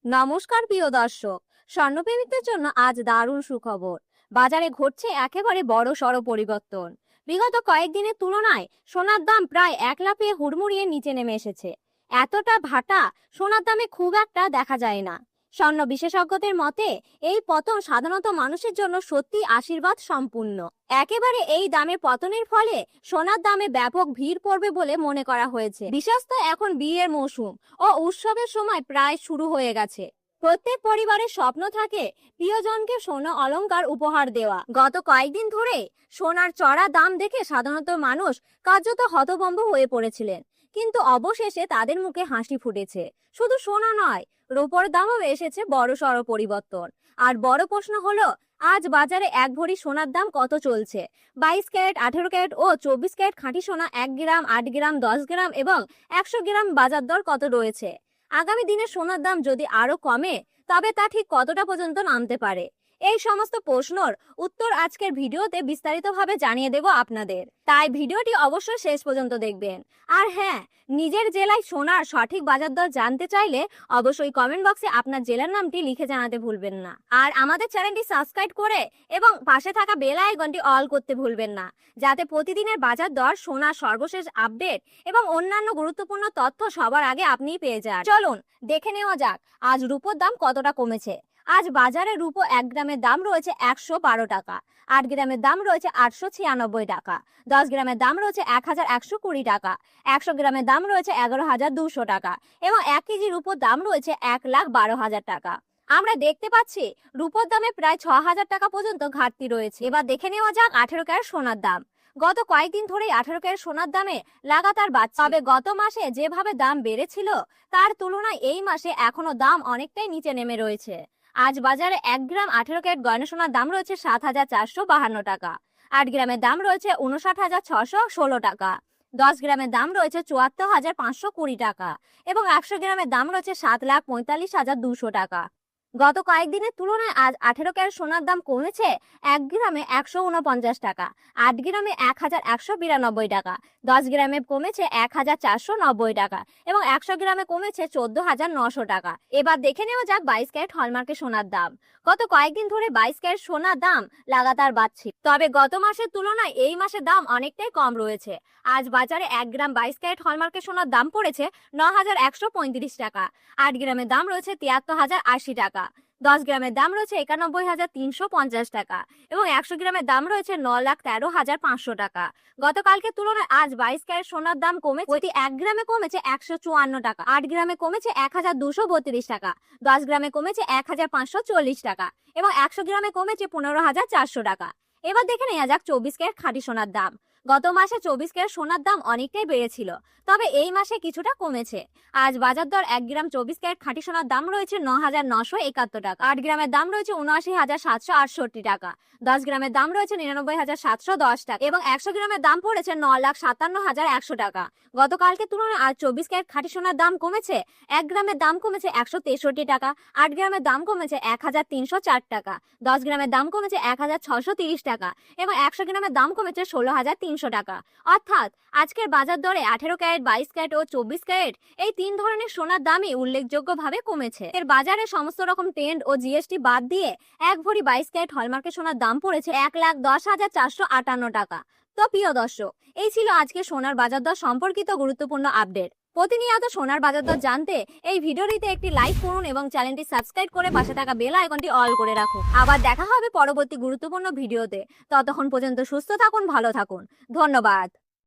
নমস্কার প্রিয় দর্শক, স্বর্ণপ্রেমীদের জন্য আজ দারুণ সুখবর। বাজারে ঘটছে একেবারে বড় সড় পরিবর্তন। বিগত কয়েকদিনের তুলনায় সোনার দাম প্রায় 1 লাফে হুড়মুড়িয়ে নিচে নেমে এসেছে। এতটা ভাটা সোনার দামে খুব একটা দেখা যায় না। স্বর্ণ বিশেষজ্ঞদের মতে এই পতন সাধারণত মানুষের জন্য সত্যি আশীর্বাদ সম্পূর্ণ। একেবারে এই দামে পতনের ফলে সোনার দামে ব্যাপক ভিড় পড়বে বলে মনে করা হয়েছে। বিশেষত এখন বিয়ের মৌসুম ও উৎসবের সময় প্রায় শুরু হয়ে গেছে। প্রত্যেক পরিবারের স্বপ্ন থাকে প্রিয়জনকে সোনা অলংকার উপহার দেওয়া। গত কয়েকদিন ধরে সোনার চড়া দাম দেখে সাধারণত মানুষ কার্যত হতভম্ব হয়ে পড়েছিলেন, কিন্তু অবশেষে তাদের মুখে হাসি ফুটেছে। শুধু সোনা নয়, রূপোর দামও এসেছে বড়সড় পরিবর্তন। আর বড় প্রশ্ন হলো, আজ বাজারে 1 ভরি সোনার দাম কত চলছে? 22 ক্যারেট, 18 ক্যারেট ও 24 ক্যারেট খাঁটি সোনা 1 গ্রাম, 8 গ্রাম, 10 গ্রাম এবং 100 গ্রাম বাজার দর কত রয়েছে? আগামী দিনে সোনার দাম যদি আরো কমে, তবে তা ঠিক কতটা পর্যন্ত নামতে পারে? এই সমস্ত প্রশ্নের উত্তর আজকের ভিডিওতে বিস্তারিতভাবে জানিয়ে দেব আপনাদের, তাই ভিডিওটি অবশ্যই শেষ পর্যন্ত দেখবেন। আর হ্যাঁ, নিজের জেলায় সোনার সঠিক বাজার দর জানতে চাইলে অবশ্যই কমেন্ট বক্সে আপনার জেলার নামটি লিখে জানাতে ভুলবেন না। আর আমাদের চ্যানেলটি সাবস্ক্রাইব করে এবং পাশে থাকা বেল আইকনটি অল করতে ভুলবেন না, যাতে প্রতিদিনের বাজার দর, সোনার সর্বশেষ আপডেট এবং অন্যান্য গুরুত্বপূর্ণ তথ্য সবার আগে আপনিই পেয়ে যান। চলুন দেখে নেওয়া যাক আজ রূপোর দাম কতটা কমেছে। আজ বাজারে রূপো 1 গ্রামের দাম রয়েছে 112 টাকা, 8 গ্রামের দাম রয়েছে 896 টাকা, 10 গ্রামের দাম রয়েছে 1120 টাকা, 100 গ্রামের দাম রয়েছে 11,200 টাকা এবং 1 কেজি রূপোর দাম রয়েছে 1,12,000 টাকা। আমরা দেখতে পাচ্ছি রূপোর দামে প্রায় 6,000 টাকা পর্যন্ত ঘাটতি রয়েছে। এবার দেখে নেওয়া যাক 18 ক্যারেট সোনার দাম। গত কয়েকদিন ধরেই 18 ক্যারেট সোনার দামে লাগাতার বাড়ছে। তবে গত মাসে যেভাবে দাম বেড়েছিল তার তুলনায় এই মাসে এখনো দাম অনেকটাই নিচে নেমে রয়েছে। আজ বাজারে 1 গ্রাম 18 ক্যারেট গয়না সোনার দাম রয়েছে 7,452 টাকা, 8 গ্রামের দাম রয়েছে 59,616 টাকা, 10 গ্রামের দাম রয়েছে 74,520 টাকা এবং 100 গ্রামের দাম রয়েছে 7,45,200 টাকা। গত কয়েকদিনের তুলনায় আজ 18 ক্যারেট সোনার দাম কমেছে 1 গ্রামে 149 টাকা, 8 গ্রামে 1,192 টাকা, 10 গ্রামে কমেছে 1,490 টাকা এবং 100 গ্রামে কমেছে 14,900 টাকা। এবার দেখে নেওয়া যাক 22 ক্যারেট হলমার্কের সোনার দাম। গত কয়েকদিন ধরে 22 ক্যারেট সোনার দাম লাগাতার বাড়ছে, তবে গত মাসের তুলনায় এই মাসের দাম অনেকটাই কম রয়েছে। আজ বাজারে 1 গ্রাম 22 ক্যারেট হলমার্কের সোনার দাম পড়েছে 9,135 টাকা, 8 গ্রামের দাম রয়েছে 73,080 টাকা, 10 গ্রামের দাম রয়েছে 91,350 টাকা এবং 100 গ্রামের দাম রয়েছে 9,13,500 টাকা। গতকালকে তুলনায় আজ 22 ক্যারেট সোনার দাম কমেছে, প্রতি 1 গ্রামে কমেছে 154 টাকা, 8 গ্রামে কমেছে 1,232 টাকা, 10 গ্রামে কমেছে 1,540 টাকা এবং 100 গ্রামে কমেছে 15,400 টাকা। এবার দেখে নেওয়া যাক 24 ক্যারেট খাঁটি সোনার দাম। গত মাসে 24 ক্যারেট সোনার দাম অনেকটাই বেড়েছিল, তবে এই মাসে কিছুটা কমেছে। আজ বাজার দর 1 গ্রাম 24 ক্যারেট খাঁটি সোনার দাম রয়েছে 9,971 টাকা, 8 গ্রামের দাম রয়েছে 79,768 টাকা, 10 গ্রামের দাম রয়েছে 99,710 টাকা এবং 100 গ্রামের দাম পড়েছে 9,57,100 টাকা। গতকালকে তুলনায় আজ 24 ক্যারেট খাঁটি সোনার দাম কমেছে। 1 গ্রামের দাম কমেছে 163 টাকা, 8 গ্রামের দাম কমেছে 1,304 টাকা, 10 গ্রামের দাম কমেছে 1,630 টাকা এবং 100 গ্রামের দাম কমেছে 16,300 টাকা। অর্থাৎ আজকের বাজার দরে 18 ক্যারেট, 22 ক্যারেট ও 24 ক্যারেট এই 3 ধরনের সোনার দামই উল্লেখযোগ্যভাবে কমেছে। এর বাজারে সমস্ত রকম টেন্ড ও জিএসটি বাদ দিয়ে 1 ভরি 22 ক্যারেট হলমার্কের সোনার দাম পড়েছে 1,10,458 টাকা। তো প্রিয় দর্শক, এই ছিল আজকে সোনার বাজার দর সম্পর্কিত গুরুত্বপূর্ণ আপডেট। প্রতিনিয়ত সোনার বাজার দর জানতে এই ভিডিওটিতে একটি লাইক করুন এবং চ্যানেলটি সাবস্ক্রাইব করে পাশে থাকা বেল আইকনটি অল করে রাখুন। আবার দেখা হবে পরবর্তী গুরুত্বপূর্ণ ভিডিওতে। ততক্ষণ পর্যন্ত সুস্থ থাকুন, ভালো থাকুন। ধন্যবাদ।